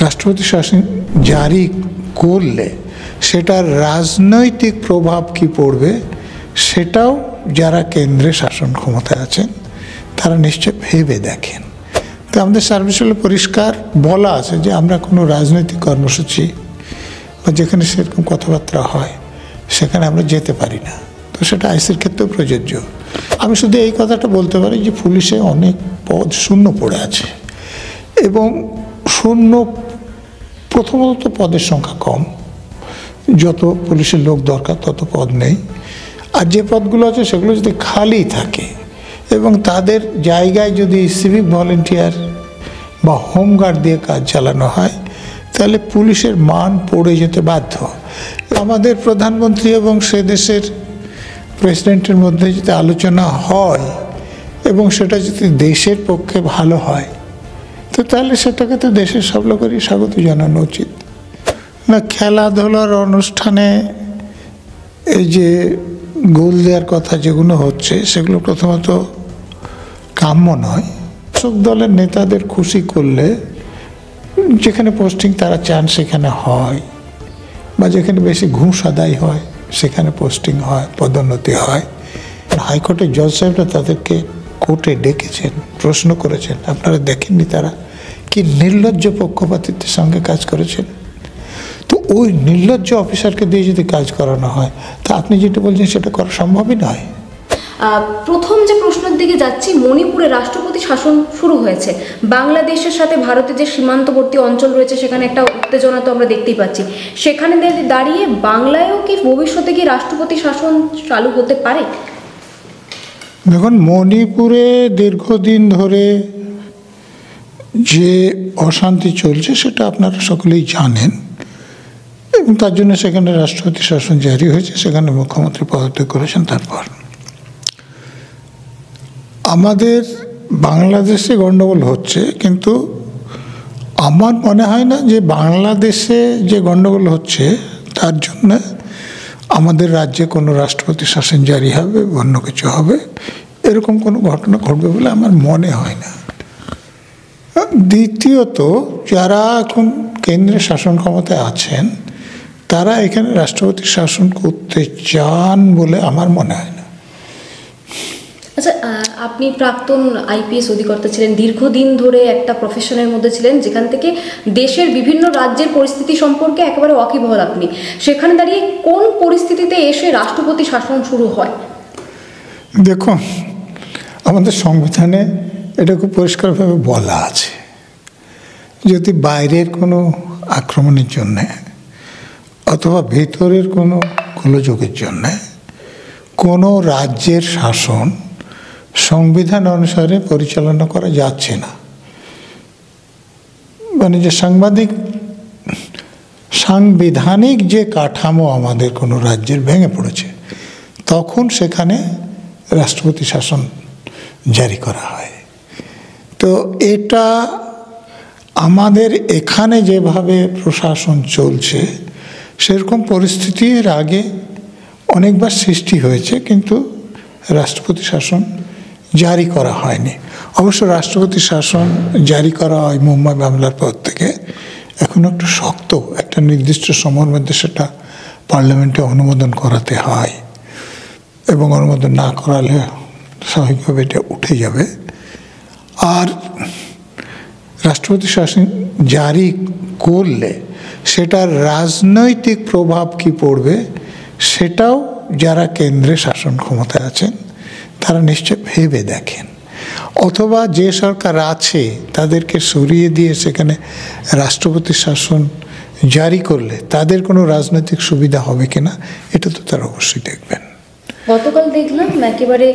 রাষ্ট্রপতি শাসন জারি করলে সেটার রাজনৈতিক প্রভাব কি পড়বে সেটাও যারা কেন্দ্রে শাসন ক্ষমতায় আছেন তারা নিশ্চয় ভেবে দেখেন। তো আমাদের সার্ভিস হলে পরিষ্কার বলা আছে যে আমরা কোনো রাজনৈতিক কর্মসূচি বা যেখানে সেরকম কথাবার্তা হয় সেখানে আমরা যেতে পারি না। তো সেটা আইসির ক্ষেত্রেও প্রযোজ্য। আমি শুধু এই কথাটা বলতে পারি যে পুলিশে অনেক পদ শূন্য পড়ে আছে এবং শূন্য প্রথমত পদের সংখ্যা কম, যত পুলিশের লোক দরকার তত পদ নেই। আর যে পদগুলো আছে সেগুলো যদি খালি থাকে এবং তাদের জায়গায় যদি সিভিক ভলেন্টিয়ার বা হোমগার্ড দিয়ে কাজ চালানো হয় তাহলে পুলিশের মান পড়ে যেতে বাধ্য। আমাদের প্রধানমন্ত্রী এবং সে দেশের প্রেসিডেন্টের মধ্যে যদি আলোচনা হয় এবং সেটা যদি দেশের পক্ষে ভালো হয় তো তাহলে সেটাকে তো দেশের সব লোকেরই স্বাগত জানানো উচিত না। খেলাধুলার অনুষ্ঠানে এই যে গোল দেওয়ার কথা যেগুলো হচ্ছে সেগুলো প্রথমত কাম্য নয়। শাসক দলের নেতাদের খুশি করলে যেখানে পোস্টিং তারা চান সেখানে হয়, বা যেখানে বেশি ঘুষ আদায় হয় সেখানে পোস্টিং হয়, পদোন্নতি হয়। হাইকোর্টের জজ সাহেবরা তাদেরকে কোর্টে ডেকেছেন, প্রশ্ন করেছেন, আপনারা দেখেননি তারা কি নির্লজ্জ পক্ষপাতিত্বের সঙ্গে কাজ করেছেন। তো ওই নির্লজ্জ অফিসারকে দিয়ে যদি কাজ করানো হয় তা আপনি যেটা বলছেন সেটা করা সম্ভবই নয়। প্রথম যে প্রশ্নের দিকে যাচ্ছি, মণিপুরে রাষ্ট্রপতি শাসন শুরু হয়েছে। বাংলাদেশের সাথে ভারতের যে সীমান্তবর্তী অঞ্চল রয়েছে সেখানে একটা উত্তেজনা তো আমরা দেখতেই পাচ্ছি। সেখানে দাঁড়িয়ে বাংলায়ও কি ভবিষ্যতে কি রাষ্ট্রপতি শাসন চালু হতে পারে? দেখুন, মণিপুরে দীর্ঘদিন ধরে যে অশান্তি চলছে সেটা আপনারা সকলেই জানেন এবং তার জন্য সেখানে রাষ্ট্রপতি শাসন জারি হয়েছে, সেখানে মুখ্যমন্ত্রী পদত্যাগ করেছেন। তারপর আমাদের বাংলাদেশে গণ্ডগোল হচ্ছে, কিন্তু আমার মনে হয় না যে বাংলাদেশে যে গণ্ডগোল হচ্ছে তার জন্য আমাদের রাজ্যে কোনো রাষ্ট্রপতি শাসন জারি হবে, অন্য কিছু হবে, এরকম কোনো ঘটনা ঘটবে বলে আমার মনে হয় না। দ্বিতীয়ত, যারা এখন কেন্দ্রে শাসন ক্ষমতায় আছেন তারা এখানে রাষ্ট্রপতি শাসন করতে চান বলে আমার মনে হয় না। আচ্ছা, আপনি প্রাক্তন আইপিএস অধিকর্তা ছিলেন, দীর্ঘদিন ধরে একটা প্রফেশনের মধ্যে ছিলেন যেখান থেকে দেশের বিভিন্ন রাজ্যের পরিস্থিতি সম্পর্কে একেবারে ওয়াকিবহাল আপনি। সেখানে দাঁড়িয়ে কোন পরিস্থিতিতে এসে রাষ্ট্রপতি শাসন শুরু হয়? দেখুন, আমাদের সংবিধানে এটা খুব পরিষ্কারভাবে বলা আছে, যদি বাইরের কোনো আক্রমণের জন্যে অথবা ভেতরের কোনো গোলযোগের জন্যে কোনো রাজ্যের শাসন সংবিধান অনুসারে পরিচালনা করা যাচ্ছে না, মানে যে সাংবিধানিক যে কাঠামো আমাদের কোনো রাজ্যের ভেঙে পড়েছে, তখন সেখানে রাষ্ট্রপতি শাসন জারি করা হয়। তো এটা আমাদের এখানে যেভাবে প্রশাসন চলছে সেরকম পরিস্থিতির আগে অনেকবার সৃষ্টি হয়েছে, কিন্তু রাষ্ট্রপতি শাসন জারি করা হয়নি। অবশ্য রাষ্ট্রপতি শাসন জারি করা হয় মুম্বাই মামলার পর থেকে। এখন একটু শক্ত, একটা নির্দিষ্ট সময়ের মধ্যে সেটা পার্লামেন্টে অনুমোদন করাতে হয় এবং অনুমোদন না করালে স্বাভাবিকভাবে এটা উঠে যাবে। আর রাষ্ট্রপতি শাসন জারি করলে সেটার রাজনৈতিক প্রভাব কি পড়বে সেটাও যারা কেন্দ্রে শাসন ক্ষমতায় আছেন তারা নিশ্চয় ভেবে দেখেন। অথবা যে সরকার আছে তাদেরকে সরিয়ে দিয়ে সেখানে রাষ্ট্রপতি শাসন জারি করলে তাদের কোনো রাজনৈতিক সুবিধা হবে কিনা এটা তো তারা অবশ্যই দেখবেন। গতকাল দেখলাম একেবারে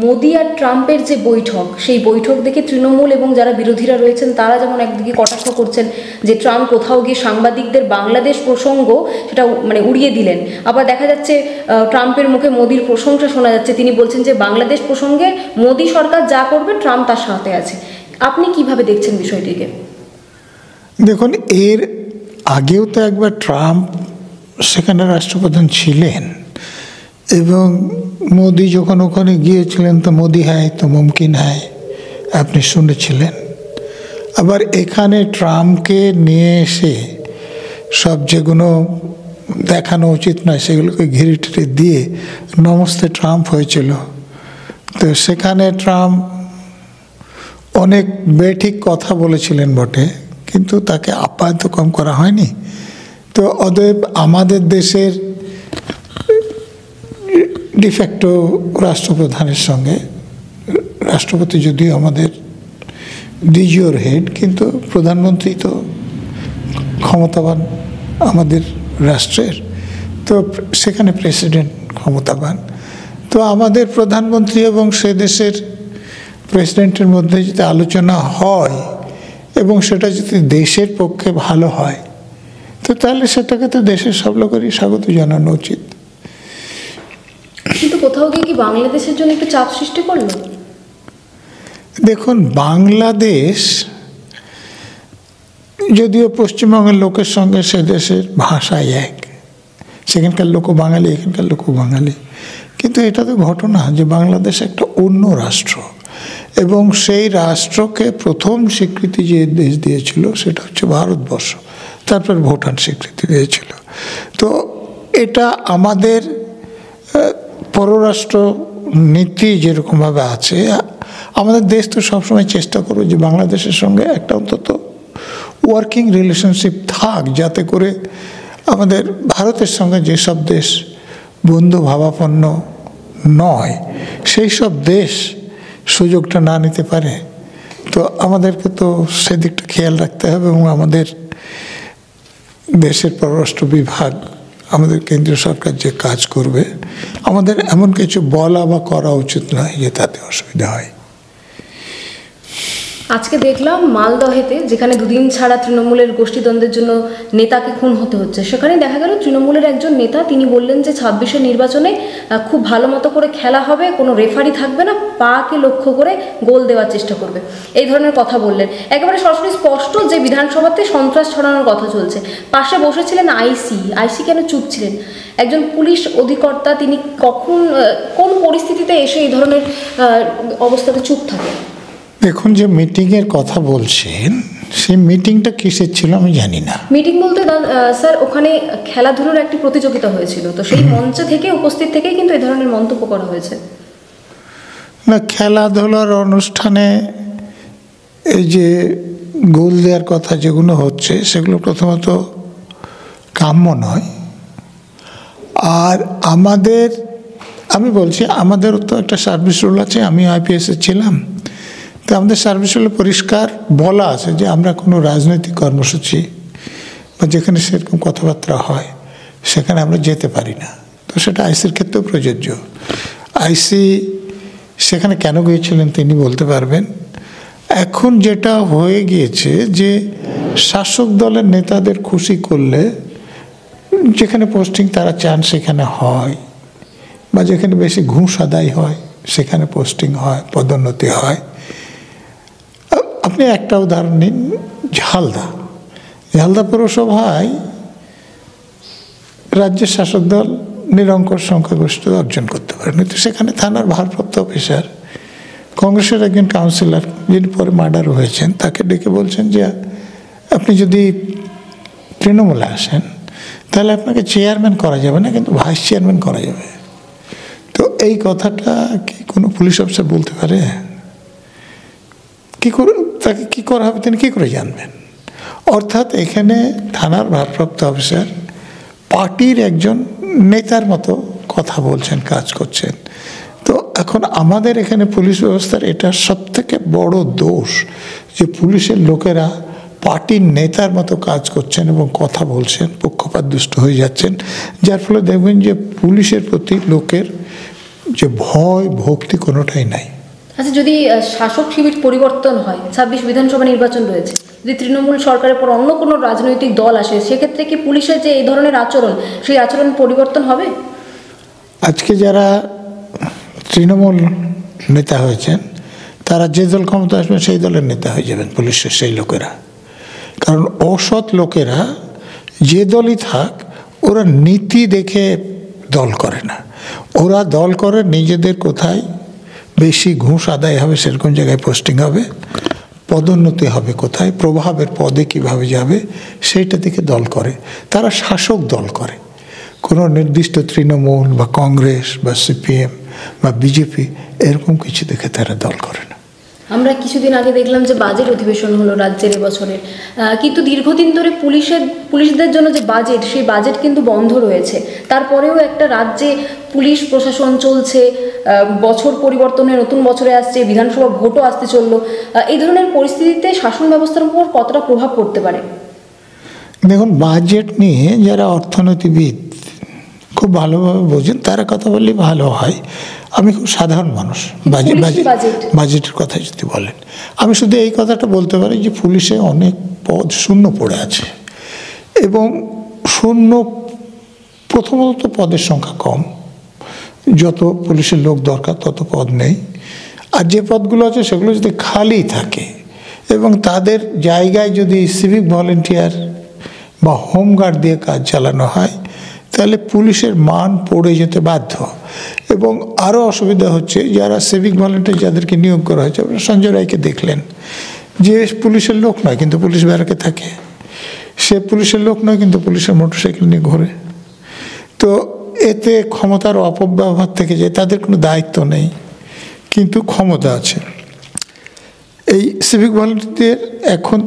মোদি আর ট্রাম্পের যে বৈঠক, সেই বৈঠক দেখে তৃণমূল এবং যারা বিরোধীরা রয়েছেন তারা যেমন একদিকে কটাক্ষ করছেন যে ট্রাম্প কোথাও গিয়ে সাংবাদিকদের বাংলাদেশ প্রসঙ্গ সেটা উড়িয়ে দিলেন। আবার দেখা যাচ্ছে ট্রাম্পের মুখে মোদির প্রশংসা শোনা যাচ্ছে, তিনি বলছেন যে বাংলাদেশ প্রসঙ্গে মোদি সরকার যা করবে ট্রাম্প তার সাথে আছে। আপনি কিভাবে দেখছেন বিষয়টিকে? দেখুন, এর আগেও তো একবার ট্রাম্প সেখানে রাষ্ট্রপ্রধান ছিলেন এবং মোদি যখন ওখানে গিয়েছিলেন তো মোদি হ্যায় তো মুমকিন হ্যায় আপনি শুনেছিলেন। আবার এখানে ট্রাম্পকে নিয়ে এসে সব যেগুলো দেখানো উচিত নয় সেগুলোকে ঘিরে টিরে দিয়ে নমস্তে ট্রাম্প হয়েছিল। তো সেখানে ট্রাম্প অনেক বেঠিক কথা বলেছিলেন বটে, কিন্তু তাকে আপ্যায়ন কম করা হয়নি। তো অতএব আমাদের দেশের ডিফ্যাক্টো রাষ্ট্রপ্রধানের সঙ্গে, রাষ্ট্রপতি যদিও আমাদের ডিজিওর হেড, কিন্তু প্রধানমন্ত্রী তো ক্ষমতাবান আমাদের রাষ্ট্রের, তো সেখানে প্রেসিডেন্ট ক্ষমতাবান। তো আমাদের প্রধানমন্ত্রী এবং সে দেশের প্রেসিডেন্টের মধ্যে যদি আলোচনা হয় এবং সেটা যদি দেশের পক্ষে ভালো হয়, তো তাহলে সেটাকে তো দেশের সব লোকেরই স্বাগত জানানো উচিত। কিন্তু কোথাও গিয়ে কি বাংলাদেশের জন্য একটু চাপ সৃষ্টি করলো? দেখুন, বাংলাদেশ যদিও পশ্চিমবঙ্গের লোকের সঙ্গে সে দেশের ভাষাই এক, সেখানকার লোক বাঙালি, এখানকার লোক বাঙালি, কিন্তু এটা তো ঘটনা যে বাংলাদেশ একটা অন্য রাষ্ট্র, এবং সেই রাষ্ট্রকে প্রথম স্বীকৃতি যে দেশ দিয়েছিল সেটা হচ্ছে ভারতবর্ষ, তারপর ভুটান স্বীকৃতি দিয়েছিল। তো এটা আমাদের পররাষ্ট্র নীতি যেরকমভাবে আছে, আমাদের দেশ তো সবসময় চেষ্টা করবে যে বাংলাদেশের সঙ্গে একটা অন্তত ওয়ার্কিং রিলেশনশিপ থাক, যাতে করে আমাদের ভারতের সঙ্গে যেসব দেশ বন্ধু ভাবাপন্ন নয় সেই সব দেশ সুযোগটা না নিতে পারে। তো আমাদেরকে তো সেদিকটা খেয়াল রাখতে হবে, এবং আমাদের দেশের পররাষ্ট্র বিভাগ, আমাদের কেন্দ্রীয় সরকার যে কাজ করবে, আমাদের এমন কিছু বলা বা করা উচিত নয় যে তাতে অসুবিধা হয়। আজকে দেখলাম মালদহেতে, যেখানে দুদিন ছাড়া তৃণমূলের গোষ্ঠীদ্বন্দ্বের জন্য নেতাকে খুন হতে হচ্ছে, সেখানে দেখা গেল তৃণমূলের একজন নেতা তিনি বললেন যে 26-এর নির্বাচনে খুব ভালো মতো করে খেলা হবে, কোনো রেফারি থাকবে না, পাকে লক্ষ্য করে গোল দেওয়ার চেষ্টা করবে, এই ধরনের কথা বললেন। একেবারে সরাসরি স্পষ্ট যে বিধানসভাতে সন্ত্রাস ছড়ানোর কথা চলছে। পাশে বসেছিলেন আইসি কেন চুপ ছিলেন? একজন পুলিশ অধিকর্তা, তিনি কোন পরিস্থিতিতে এসে এই ধরনের অবস্থাতে চুপ থাকে? দেখুন, যে মিটিংয়ের কথা বলছেন সেই মিটিংটা কিসের ছিল আমি জানি না। মিটিং বলতে স্যার, ওখানে খেলাধুলার একটি প্রতিযোগিতা হয়েছিল, তো সেই মঞ্চ থেকে উপস্থিত থেকেই কিন্তু এই ধরনের মন্তব্য করা হয়েছে। না, খেলাধুলার অনুষ্ঠানে এই যে গোল দেওয়ার কথা যেগুলো হচ্ছে সেগুলো প্রথমত কাম্য নয়। আর আমি বলছি, আমাদেরও তো একটা সার্ভিস রুল আছে, আমি আইপিএসে ছিলাম, তো আমাদের সার্ভিস রুলে পরিষ্কার বলা আছে যে আমরা কোনো রাজনৈতিক কর্মসূচি বা যেখানে সেরকম কথাবার্তা হয় সেখানে আমরা যেতে পারি না। তো সেটা আইসির ক্ষেত্রেও প্রযোজ্য। আইসি সেখানে কেন গিয়েছিলেন তিনি বলতে পারবেন। এখন যেটা হয়ে গিয়েছে যে শাসক দলের নেতাদের খুশি করলে যেখানে পোস্টিং তারা চান সেখানে হয়, বা যেখানে বেশি ঘুষ আদায় হয় সেখানে পোস্টিং হয়, পদোন্নতি হয়। আপনি একটা উদাহরণ নিন, ঝালদা পৌরসভায় রাজ্যের শাসক দল নিরঙ্কুশ সংখ্যাগরিষ্ঠতা অর্জন করতে পারেন, কিন্তু সেখানে থানার ভারপ্রাপ্ত অফিসার কংগ্রেসের একজন কাউন্সিলর, যিনি পরে মার্ডার হয়েছেন, তাকে ডেকে বলছেন যে আপনি যদি তৃণমূলে আসেন তাহলে আপনাকে চেয়ারম্যান করা যাবে না, কিন্তু ভাইস চেয়ারম্যান করা যাবে। তো এই কথাটা কি কোনো পুলিশ অফিসার বলতে পারে? কী করে তাকে কী করা হবে তিনি কী করে জানবেন? অর্থাৎ এখানে থানার ভারপ্রাপ্ত অফিসার পার্টির একজন নেতার মতো কথা বলছেন, কাজ করছেন। তো এখন আমাদের এখানে পুলিশ ব্যবস্থার এটা সবথেকে বড় দোষ যে পুলিশের লোকেরা পার্টির নেতার মতো কাজ করছেন এবং কথা বলছেন, পক্ষপাত দুষ্ট হয়ে যাচ্ছেন, যার ফলে দেখবেন যে পুলিশের প্রতি লোকের যে ভয় ভক্তি কোনোটাই নাই। আচ্ছা, যদি শাসক শিবির পরিবর্তন হয়, 26 বিধানসভা নির্বাচন রয়েছে, যদি তৃণমূল সরকারের পর অন্য কোনো রাজনৈতিক দল আসে, সেক্ষেত্রে কি পুলিশের যে এই ধরনের আচরণ, সেই আচরণ পরিবর্তন হবে? আজকে যারা তৃণমূল নেতা হয়েছেন তারা যে দল ক্ষমতা আসবে সেই দলের নেতা হয়ে যাবেন পুলিশের সেই লোকেরা। কারণ অসৎ লোকেরা যে দলই থাক, ওরা নীতি দেখে দল করে না, ওরা দল করে নিজেদের কোথায় বেশি ঘুষ আদায় হবে সেরকম জায়গায় পোস্টিং হবে, পদোন্নতি হবে কোথায়, প্রভাবের পদে কিভাবে যাবে, সেইটা দিকে দল করে। তারা শাসক দল করে, কোনো নির্দিষ্ট তৃণমূল বা কংগ্রেস বা সিপিএম বা বিজেপি এরকম কিছু দেখে তারা দল করে না। আমরা কিছুদিন আগে দেখলাম যে বাজেট অধিবেশন হলো রাজ্যের এবছরের, কিন্তু দীর্ঘদিন ধরে পুলিশদের জন্য যে বাজেট, সেই বাজেট কিন্তু বন্ধ রয়েছে। তারপরেও একটা রাজ্যে পুলিশ প্রশাসন চলছে, বছর পরিবর্তনে নতুন বছরে আসছে, বিধানসভা ভোটও আসতে চললো। এই ধরনের পরিস্থিতিতে শাসন ব্যবস্থার উপর কতটা প্রভাব পড়তে পারে? দেখুন, বাজেট নিয়ে যারা অর্থনীতিবিদ খুব ভালোভাবে বোঝেন তারা কথা বললে ভালো হয়। আমি খুব সাধারণ মানুষ, বাজেটের কথা যদি বলেন, আমি শুধু এই কথাটা বলতে পারি যে পুলিশে অনেক পদ শূন্য পড়ে আছে, এবং শূন্য প্রথমত পদের সংখ্যা কম, যত পুলিশের লোক দরকার তত পদ নেই। আর যে পদগুলো আছে সেগুলো যদি খালি থাকে এবং তাদের জায়গায় যদি সিভিক ভলেন্টিয়ার বা হোমগার্ড দিয়ে কাজ চালানো হয়, তাহলে পুলিশের মান পড়ে যেতে বাধ্য। এবং আরও অসুবিধা হচ্ছে, যারা সিভিক ভলেন্টিয়ার যাদেরকে নিয়োগ করা হয়েছে, সঞ্জয় রায়কে দেখলেন, যে পুলিশের লোক নয় কিন্তু পুলিশ ব্যারাকে থাকে, সে পুলিশের লোক নয় কিন্তু পুলিশের মোটরসাইকেল নিয়ে ঘোরে। তো এতে ক্ষমতার অপব্যবহার থেকে যায়, তাদের কোনো দায়িত্ব নেই কিন্তু ক্ষমতা আছে। এই সিভিক ভলেন্টিয়ার এখন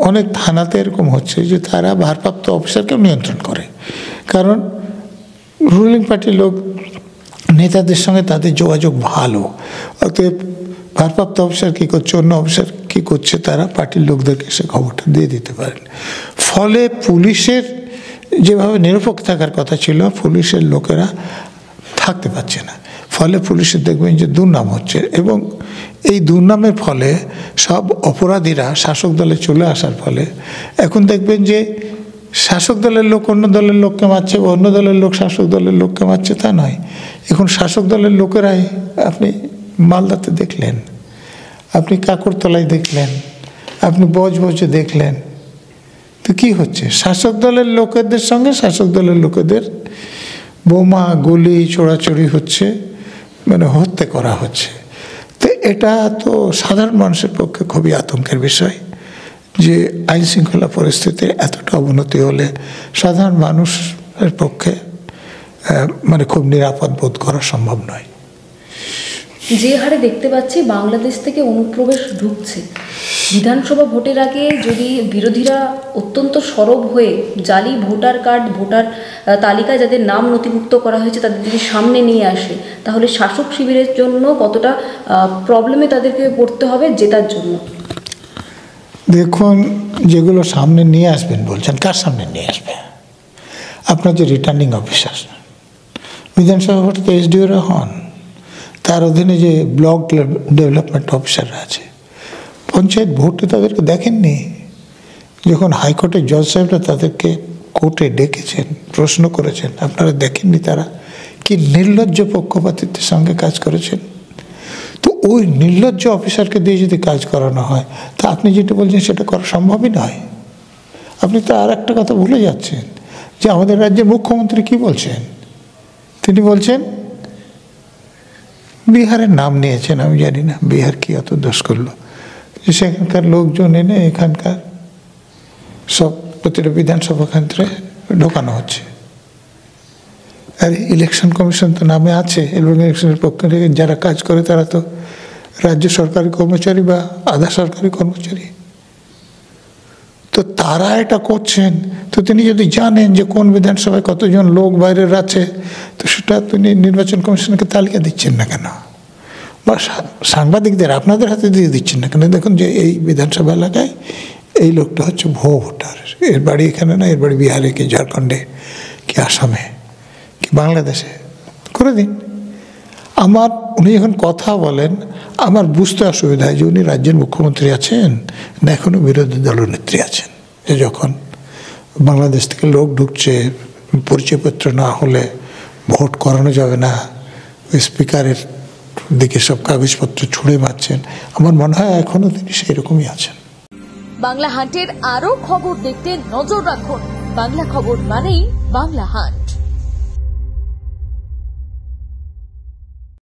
অনেক থানাতে এরকম হচ্ছে যে তারা ভারপ্রাপ্ত অফিসারকেও নিয়ন্ত্রণ করে, কারণ রুলিং পার্টির লোক নেতাদের সঙ্গে তাদের যোগাযোগ ভালো, অতএব ভারপ্রাপ্ত অফিসার কী করছে, অন্য অফিসার কী করছে, তারা পার্টির লোকদেরকে সে খবরটা দিয়ে দিতে পারেন। ফলে পুলিশের যেভাবে নিরপেক্ষ থাকার কথা ছিল, পুলিশের লোকেরা থাকতে পারছে না। ফলে পুলিশের দেখবেন যে দুর্নাম হচ্ছে, এবং এই দুর্নামের ফলে সব অপরাধীরা শাসক দলে চলে আসার ফলে এখন দেখবেন যে শাসক দলের লোক অন্য দলের লোককে মারছে, অন্য দলের লোক শাসক দলের লোককে মারছে, তা নয়। এখন শাসক দলের লোকেরাই, আপনি মালদাতে দেখলেন, আপনি কাকরতলায় দেখলেন, আপনি বজবজে দেখলেন, তো কী হচ্ছে, শাসক দলের লোকেদের সঙ্গে শাসক দলের লোকেদের বোমা গুলি ছোড়াছড়ি হচ্ছে, মানে হত্যা করা হচ্ছে। তো এটা তো সাধারণ মানুষের পক্ষে খুবই আতঙ্কের বিষয় যে আইন শৃঙ্খলা পরিস্থিতির এতটা অবনতি হলে সাধারণ মানুষের পক্ষে মানে খুব নিরাপদ বোধ করা সম্ভব নয়। যে হারে দেখতে পাচ্ছি বাংলাদেশ থেকে অনুপ্রবেশ ঢুকছে, বিধানসভা ভোটের আগে যদি বিরোধীরা অত্যন্ত সরব হয়ে জালি ভোটার কার্ড, ভোটার তালিকায় যাদের নাম নথিভুক্ত করা হয়েছে তাদের যদি সামনে নিয়ে আসে, তাহলে শাসক শিবিরের জন্য কতটা প্রবলেমে তাদেরকে পড়তে হবে জেতার জন্য? দেখুন, যেগুলো সামনে নিয়ে আসবেন বলছেন, কার সামনে নিয়ে আসবে? আপনার যে রিটার্নিং অফিসার, বিধানসভা ভোটে তো এসডিওরা হন, তার অধীনে যে ব্লক ডেভেলপমেন্ট অফিসাররা আছে, পঞ্চায়েত ভোটে তাদেরকে দেখেননি? যখন হাইকোর্টের জজ সাহেবরা তাদেরকে কোর্টে ডেকেছেন, প্রশ্ন করেছেন, আপনারা দেখেননি তারা কি নির্লজ্জ পক্ষপাতিত্বের সঙ্গে কাজ করেছেন? তো ওই নির্লজ্জ অফিসারকে দিয়ে যদি কাজ করানো হয়, তা আপনি যেটা বলছেন সেটা করা সম্ভবই নয়। আপনি তো আর একটা কথা ভুলে যাচ্ছেন যে আমাদের রাজ্যের মুখ্যমন্ত্রী কি বলছেন। তিনি বলছেন, বিহারের নাম নিয়েছেন, আমি জানি না বিহার কি অত দোষ করলো, যে সেখানকার লোকজন এনে এখানকার সব প্রতিটা বিধানসভা কেন্দ্রে ঢোকানো হচ্ছে। আর ইলেকশন কমিশন তো নামে আছে, এবং ইলেকশনের পক্ষে থেকে যারা কাজ করে তারা তো রাজ্য সরকারি কর্মচারী বা আধা সরকারি কর্মচারী। তো তারা এটা করছেন, তো তিনি যদি জানেন যে কোন বিধানসভায় কতজন লোক বাইরের আছে, তো সেটা তিনি নির্বাচন কমিশনকে তালিকা দিচ্ছেন না কেন, বা সাংবাদিকদের আপনাদের হাতে দিয়ে দিচ্ছেন না কেন? দেখুন যে এই বিধানসভা এলাকায় এই লোকটা হচ্ছে ভোটার, এর বাড়ি এখানে না, এর বাড়ি বিহারে কি ঝাড়খণ্ডে কি আসামে কি বাংলাদেশে, করে দিন। উনি যখন কথা বলেন আমার বুঝতে অসুবিধা হয় যে উনি রাজ্যের মুখ্যমন্ত্রী আছেন না এখনও বিরোধী দলনেত্রী আছেন। যে যখন বাংলাদেশ থেকে লোক ঢুকছে, পরিচয়পত্র না হলে ভোট করানো যাবে না, স্পিকারের দিকে সব কাগজপত্র ছুঁড়ে মারছেন, আমার মনে হয় এখনও তিনি সেই রকমই আছেন। বাংলা হান্টের আরো খবর দেখতে নজর রাখুন। বাংলা খবর মানেই বাংলা হান্ট।